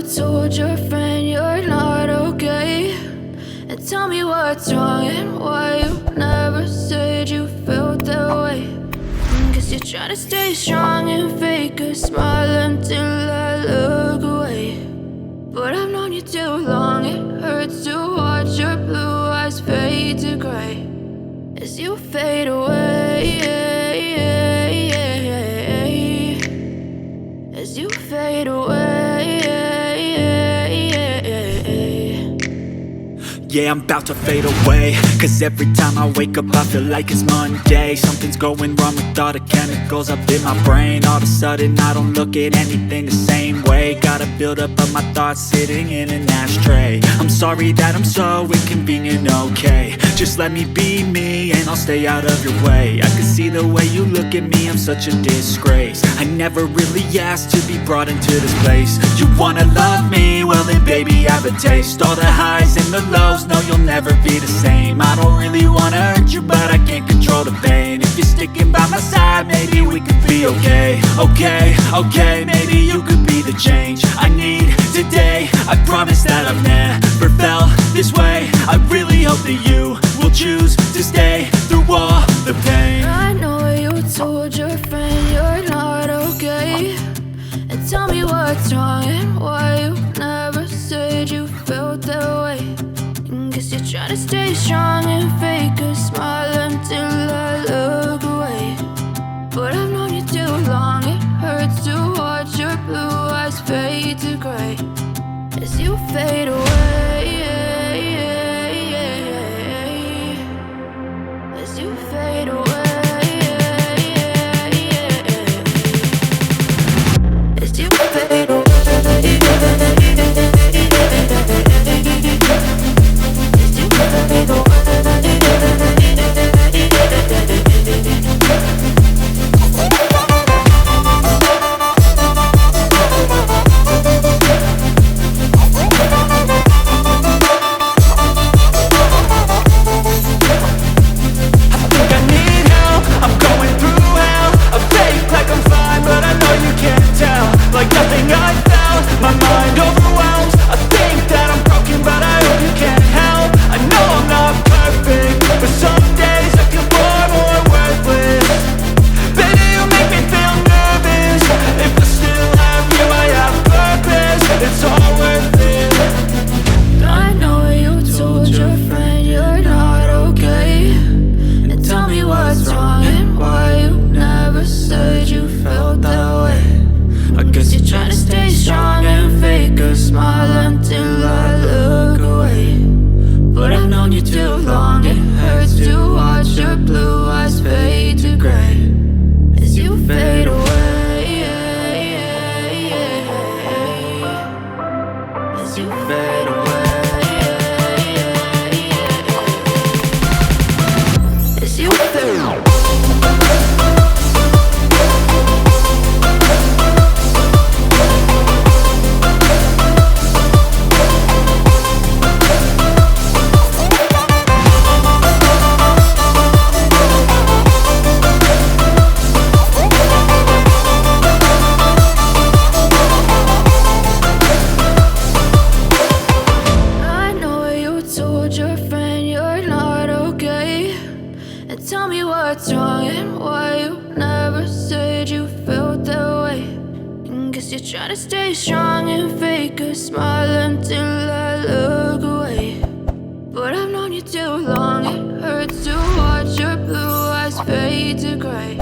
told your friend you're not okay, and tell me what's wrong and why you never said you felt that way. Guess you're trying to stay strong and fake a smile until I look away. But I've known you too long, it hurts to watch your blue eyes fade to gray as you fade away, as you fade away. Yeah, I'm about to fade away, cause every time I wake up I feel like it's Monday. Something's going wrong with all the chemicals up in my brain. All of a sudden I don't look at anything the same way. Got a build up of my thoughts sitting in an ashtray. I'm sorry that I'm so inconvenient, okay. Just let me be me and I'll stay out of your way. I can see the way you look at me, I'm such a disgrace. I never really asked to be brought into this place. You wanna love me? Well then baby have a taste. All the highs and the lows, no, you'll never be the same. I don't really wanna hurt you, but I can't control the pain. If you're sticking by my side, maybe we could be okay. Okay, maybe you could be the change I need today. I promise that I've never felt this way. I really hope that you will choose to stay through all the pain. I know you told your friend you're not okay, and tell me what's wrong and why you never said you felt that way. Guess you're trying to stay strong and fake a smile until I look away. But I've known you too long, it hurts to watch your blue eyes fade to gray as you fade away, as you fade away, as you fade away. Tell me what's wrong and why you never said you felt that way. Guess you're trying to stay strong and fake a smile until I look away. But I've known you too long, it hurts to watch your blue eyes fade to gray